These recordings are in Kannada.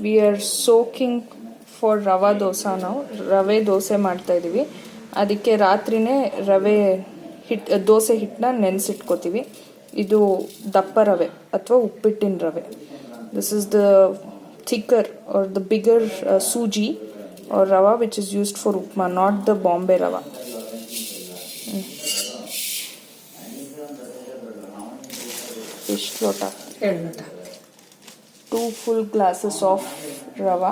We are soaking for rava dosa. ನಾವು ರವೆ ದೋಸೆ ಮಾಡ್ತಾ ಇದ್ದೀವಿ. ಅದಕ್ಕೆ ರಾತ್ರಿನೇ ದೋಸೆ ಹಿಟ್ಟನ್ನ ನೆನೆಸಿಟ್ಕೋತೀವಿ. ಇದು ದಪ್ಪ ರವೆ ಅಥವಾ ಉಪ್ಪಿಟ್ಟಿನ ರವೆ. This is the thicker are the bigger ಸೂಜಿ or rava which is used for upma, not the Bombay rava. ಎಷ್ಟು ಲೋಟ? 2 ಲೋಟ. 2 full glasses of rava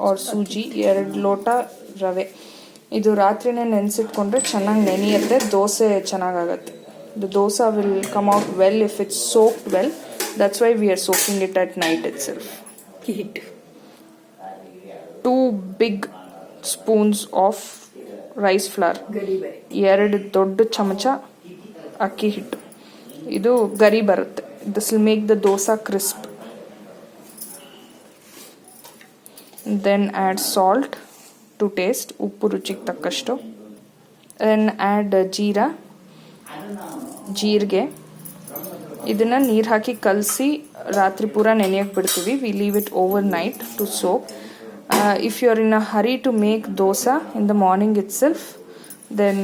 or ಸೂಜಿ, 2 ಲೋಟ ರವೆ. ಇದು ರಾತ್ರಿನೇ ನೆನೆಸಿಟ್ಕೊಂಡ್ರೆ ಚೆನ್ನಾಗಿ ನೆನೆಯುತ್ತೆ, ದೋಸೆ ಚೆನ್ನಾಗಾಗತ್ತೆ. The dosa will come out well if it's soaked well. That's why we are soaking it at night itself. Heat. 2 big spoons of rice flour, 2 ದೊಡ್ಡ ಚಮಚ ಅಕ್ಕಿ ಹಿಟ್ಟು. ಇದು ಗರಿ ಬರುತ್ತೆ. This will make the dosa crisp. Then add salt to taste, ಉಪ್ಪು ರುಚಿಗೆ ತಕ್ಕಷ್ಟು. ದೆನ್ ಆ್ಯಡ್ ಜೀರಿಗೆ. ಇದನ್ನು ನೀರು ಹಾಕಿ ಕಲಸಿ ರಾತ್ರಿ ಪೂರ ನೆನೆಯಕ್ಕೆ ಬಿಡ್ತೀವಿ. We leave it over night to soak. If you are in a hurry to make dosa in the morning itself, then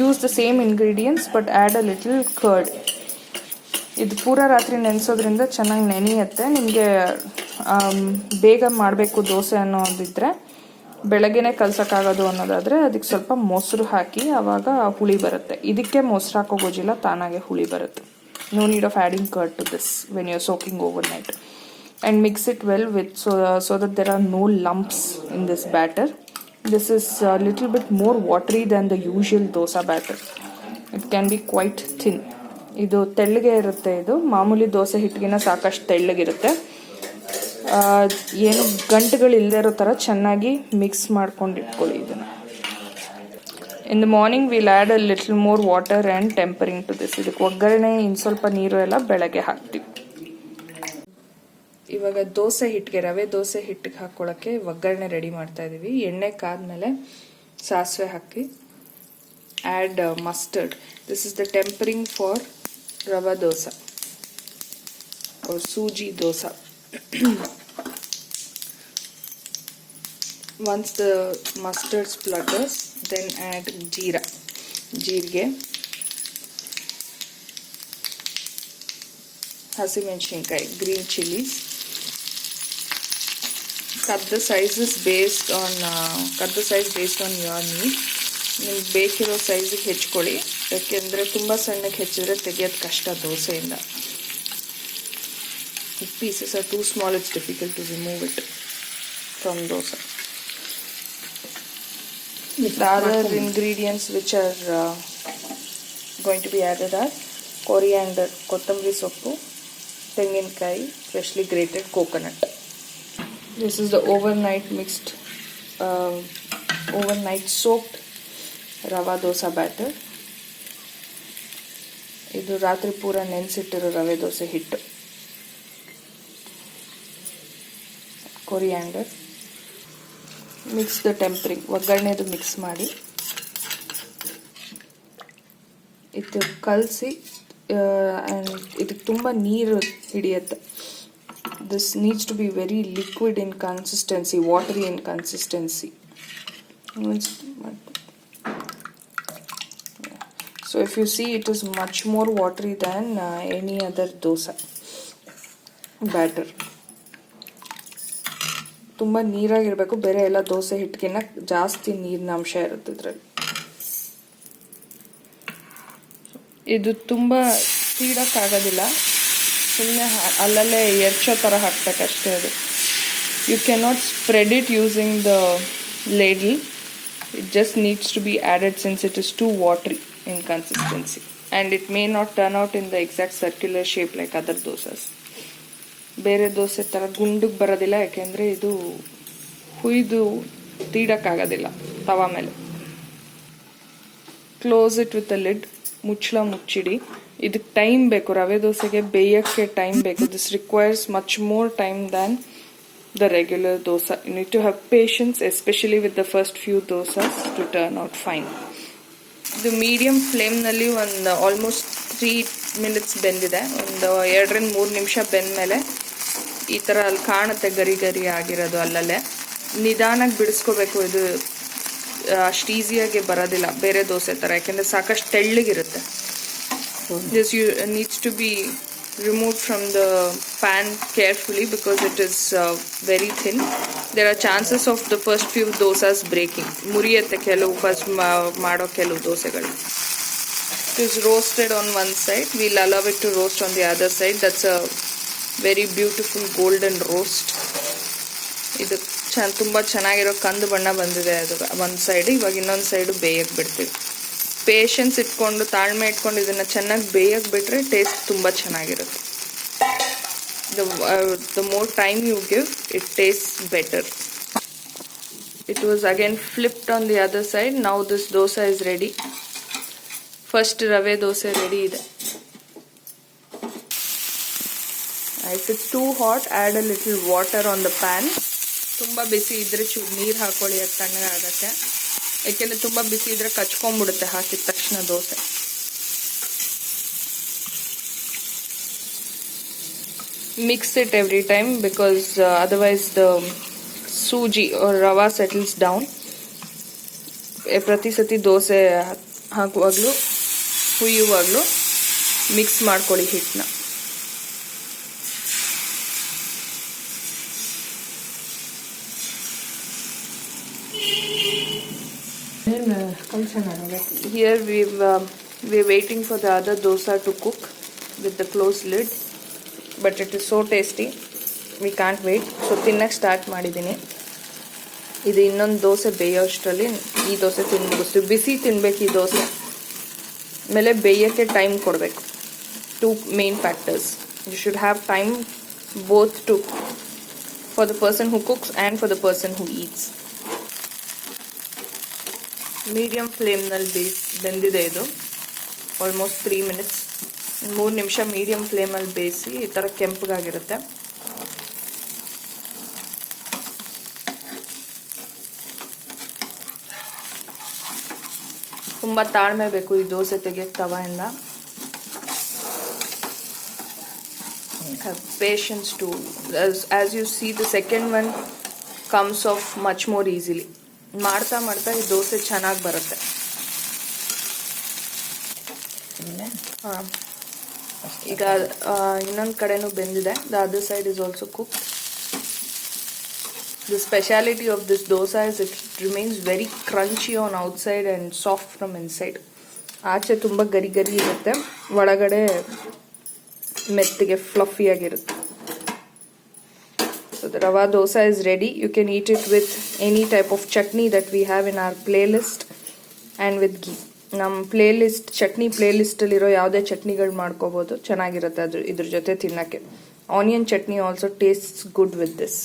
use the same ingredients but add a little curd. ಇದು ಪೂರ ರಾತ್ರಿ ನೆನೆಸೋದ್ರಿಂದ ಚೆನ್ನಾಗಿ ನೆನೆಯುತ್ತೆ. ನಿಮಗೆ ಬೇಗ ಮಾಡಬೇಕು ದೋಸೆ ಅನ್ನೋದಿದ್ರೆ, ಬೆಳಗ್ಗೆನೇ ಕಲ್ಸೋಕ್ಕಾಗೋದು ಅನ್ನೋದಾದರೆ ಅದಕ್ಕೆ ಸ್ವಲ್ಪ ಮೊಸರು ಹಾಕಿ, ಆವಾಗ ಹುಳಿ ಬರುತ್ತೆ. ಇದಕ್ಕೆ ಮೊಸರು ಹಾಕೋ ಗೋಜಿಲ್ಲ, ತಾನಾಗೆ ಹುಳಿ ಬರುತ್ತೆ. No need of adding curd to this when you are soaking overnight. And mix it well with so that there are no lumps in this batter. This is a little bit more watery than the usual dosa batter. It can be quite thin. ಇದು ತೆಳ್ಳಗೆ ಇರುತ್ತೆ. ಇದು ಮಾಮೂಲಿ ದೋಸೆ ಹಿಟ್ಟಿಗಿನ ಸಾಕಷ್ಟು ತೆಳ್ಳಗಿರುತ್ತೆ. ಏನು ಗಂಟುಗಳು ಇಲ್ಲದೆ ಇರೋ ಥರ ಚೆನ್ನಾಗಿ ಮಿಕ್ಸ್ ಮಾಡ್ಕೊಂಡು ಇಟ್ಕೊಳ್ಳಿ ಇದನ್ನು. In the morning we'll add a little more water and tempering to this. ಇದಕ್ಕೆ ಒಗ್ಗರಣೆ ಇನ್ನು ಸ್ವಲ್ಪ ನೀರು ಎಲ್ಲ ಬೆಳಗ್ಗೆ ಹಾಕ್ತೀವಿ. ಇವಾಗ ದೋಸೆ ಹಿಟ್ಟಿಗೆ, ರವೆ ದೋಸೆ ಹಿಟ್ಟಿಗೆ ಹಾಕ್ಕೊಳ್ಳೋಕ್ಕೆ ಒಗ್ಗರಣೆ ರೆಡಿ ಮಾಡ್ತಾ ಇದ್ದೀವಿ. ಎಣ್ಣೆ ಕಾದ್ಮೇಲೆ ಸಾಸಿವೆ ಹಾಕಿ, add mustard. This is the tempering for rava dosa or sooji dosa. Once the mustard splutters, then add ಜೀರಿಗೆ, ಹಸಿಮೆಣಸಿನ್ಕಾಯಿ, green chilies. Cut the size based on your need. ನಿಮ್ಗೆ ಬೇಕಿರೋ ಸೈಜಿಗೆ ಹೆಚ್ಚಿಕೊಳ್ಳಿ, ಯಾಕೆಂದರೆ ತುಂಬ ಸಣ್ಣಗೆ ಹೆಚ್ಚಿದ್ರೆ ತೆಗೆಯೋದು ಕಷ್ಟ ದೋಸೆಯಿಂದ. If pieces are too small, it's difficult to remove it from dosa. The other ingredients which are going to be added are coriander, ಕೊತ್ತಂಬರಿ ಸೊಪ್ಪು, ತೆಂಗಿನಕಾಯಿ, freshly grated coconut. This is the overnight soaked rava dosa batter. ಇದು ರಾತ್ರಿ ಪೂರ ನೆನೆಸಿಟ್ಟಿರೋ ರವೆ ದೋಸೆ ಹಿಟ್ಟು. ಕೊರಿಯಾಂಡರ್, ಮಿಕ್ಸ್ ದ ಟೆಂಪರಿಂಗ್, ಒಗ್ಗರಣೆದು ಮಿಕ್ಸ್ ಮಾಡಿ ಇದು ಕಲಸಿ. ಇದಕ್ಕೆ ತುಂಬ ನೀರು ಹಿಡಿಯುತ್ತೆ. This needs to be very liquid in consistency, watery in consistency. So if you see, it is much more watery than any other dosa batter. ತುಂಬ ನೀರಾಗಿರಬೇಕು. ಬೇರೆ ಎಲ್ಲ ದೋಸೆ ಹಿಟ್ಟಿಗಿನ್ನ ಜಾಸ್ತಿ ನೀರಿನ ಅಂಶ ಇರುತ್ತೆ ಇದರಲ್ಲಿ. ಇದು ತುಂಬ ತೀಡಕ್ಕಾಗೋದಿಲ್ಲ, ಸುಮ್ಮನೆ ಅಲ್ಲಲ್ಲೇ ಎರ್ಚೋ ಥರ ಹಾಕ್ಬೇಕಷ್ಟೇ. ಅದು you cannot spread it using the ladle. It just needs to be added since it is too watery in consistency and it may not turn out in the exact circular shape like other dosas. ಬೇರೆ ದೋಸೆ ಥರ ಗುಂಡಿಗೆ ಬರೋದಿಲ್ಲ, ಯಾಕೆಂದರೆ ಇದು ಹುಯ್ದು ತೀಡಕ್ಕಾಗೋದಿಲ್ಲ ತವಾ ಮೇಲೆ. Close it with a lid, ಮುಚ್ಚಳ ಮುಚ್ಚಿಡಿ. ಇದಕ್ಕೆ ಟೈಮ್ ಬೇಕು, ರವೆ ದೋಸೆಗೆ ಬೇಯೋಕ್ಕೆ ಟೈಮ್ ಬೇಕು. This requires much more time than the regular dosa. You need to have patience, especially with the first few dosas to turn out fine. ಇದು ಮೀಡಿಯಂ ಫ್ಲೇಮ್ನಲ್ಲಿ ಒಂದು ಆಲ್ಮೋಸ್ಟ್ 3 minutes ಬೆಂದಿದೆ. ಒಂದು 2-3 ನಿಮಿಷ ಬೆಂದ ಮೇಲೆ ಈ ಥರ ಅಲ್ಲಿ ಕಾಣುತ್ತೆ ಗರಿ ಗರಿ ಆಗಿರೋದು ಅಲ್ಲಲ್ಲೇ. ನಿಧಾನಕ್ಕೆ ಬಿಡಿಸ್ಕೋಬೇಕು, ಇದು ಅಷ್ಟು ಈಸಿಯಾಗಿ ಬರೋದಿಲ್ಲ ಬೇರೆ ದೋಸೆ ಥರ, ಯಾಕೆಂದರೆ ಸಾಕಷ್ಟು ತೆಳ್ಳಗಿರುತ್ತೆ. This needs to be remove from the pan carefully because it is very thin. There are chances of the first few dosas breaking, ಮುರಿಯುತ್ತೆ ಕೆಲವು ಫಸ್ಟ್ ಮಾಡೋ ಕೆಲವು ದೋಸೆಗಳು. It is roasted on one side, will allow it to roast on the other side. That's a very beautiful golden roast. ಇದು ತುಂಬ ಚೆನ್ನಾಗಿರೋ ಕಂದು ಬಣ್ಣ ಬಂದಿದೆ ಅದು ಒಂದು ಸೈಡ್. ಇವಾಗ ಇನ್ನೊಂದು ಸೈಡು ಬೇಯಕ್ಕೆ ಬಿಡ್ತೀವಿ. ಪೇಷನ್ಸ್ ಇಟ್ಕೊಂಡು, ತಾಳ್ಮೆ ಇಟ್ಕೊಂಡು ಇದನ್ನು ಚೆನ್ನಾಗಿ ಬೇಯಕ್ಕೆ ಬಿಟ್ಟರೆ ಟೇಸ್ಟ್ ತುಂಬ ಚೆನ್ನಾಗಿರುತ್ತೆ. The more time you give it taste better. It was again flipped on the other side. Now this dosa is ready. First ರವೆ ದೋಸೆ ರೆಡಿ ಇದೆ. If it's too hot, add a little water on the pan. ತುಂಬ ಬಿಸಿ ಇದ್ರೆ ಚೂರು ನೀರು ಹಾಕೊಳ್ಳಿ ಅದು ತಣ್ಣಗಾಗಕ್ಕೆ, ಯಾಕೆಂದರೆ ತುಂಬ ಬಿಸಿ ಇದ್ರೆ ಕಚ್ಕೊಂಡ್ಬಿಡುತ್ತೆ ಹಾಕಿದ ತಕ್ಷಣ dosa. Mix it every time because otherwise the ಸೂಜಿ ರವಾ ಸೆಟಲ್ಸ್ ಡೌನ್. ಪ್ರತಿ ಸತಿ ದೋಸೆ ಹಾಕುವಾಗಲೂ ಹುಯ್ಯುವಾಗಲೂ ಮಿಕ್ಸ್ ಮಾಡ್ಕೊಳ್ಳಿ ಹಿಟ್ಟನ್ನ. Here we're waiting for the other dosa to cook with the closed lid, but it is so tasty we can't wait. So ತಿನ್ನಕ್ಕೆ ಸ್ಟಾರ್ಟ್ ಮಾಡಿದ್ದೀನಿ. ಇದು ಇನ್ನೊಂದು ದೋಸೆ ಬೇಯೋಷ್ಟರಲ್ಲಿ ಈ ದೋಸೆ ತಿಂದು ಮುಗಿಸ್ತೀವಿ. ಬಿಸಿ ತಿನ್ಬೇಕು ಈ ದೋಸೆ, ಆಮೇಲೆ ಬೇಯೋಕ್ಕೆ ಟೈಮ್ ಕೊಡಬೇಕು. Two main factors. You should have time both to for the person who cooks and for the person who eats. Medium ಫ್ಲೇಮ್ನಲ್ಲಿ ಬೆಂದಿದೆ ಇದು. ಆಲ್ಮೋಸ್ಟ್ 3 ಮಿನಿಟ್ಸ್, 3 ನಿಮಿಷ ಮೀಡಿಯಮ್ ಫ್ಲೇಮಲ್ಲಿ ಬೇಯಿಸಿ ಈ ಥರ ಕೆಂಪಗಾಗಿರುತ್ತೆ. ತುಂಬ ತಾಳ್ಮೆ ಬೇಕು ಈ dosa ತೆಗೆಯಕ್ಕೆ ತವಾಯಿಂದ. Have patience too. As you see, the second one comes off much more easily. ಮಾಡ್ತಾ ಮಾಡ್ತಾ ಈ ದೋಸೆ ಚೆನ್ನಾಗಿ ಬರುತ್ತೆ. ಹಾಂ, ಈಗ ಇನ್ನೊಂದು ಕಡೆನೂ ಬೆಂದಿದೆ. The other side is also cook. The speciality of this dosa is it remains very crunchy on outside and soft from inside. ಆಚೆ ತುಂಬ ಗರಿ ಗರಿ ಇರುತ್ತೆ, ಒಳಗಡೆ ಮೆತ್ತಿಗೆ ಫ್ಲಫಿಯಾಗಿರುತ್ತೆ. So the rava dosa is ready. You can eat it with any type of chutney that we have in our playlist and with ghee. ನಮ್ಮ ಚಟ್ನಿ ಪ್ಲೇಲಿಸ್ಟಲ್ಲಿರೋ ಯಾವುದೇ ಚಟ್ನಿಗಳು ಮಾಡ್ಕೋಬೋದು, ಚೆನ್ನಾಗಿರುತ್ತೆ ಅದು ಇದ್ರ ಜೊತೆ ತಿನ್ನೋಕ್ಕೆ. Onion chutney also tastes good with this.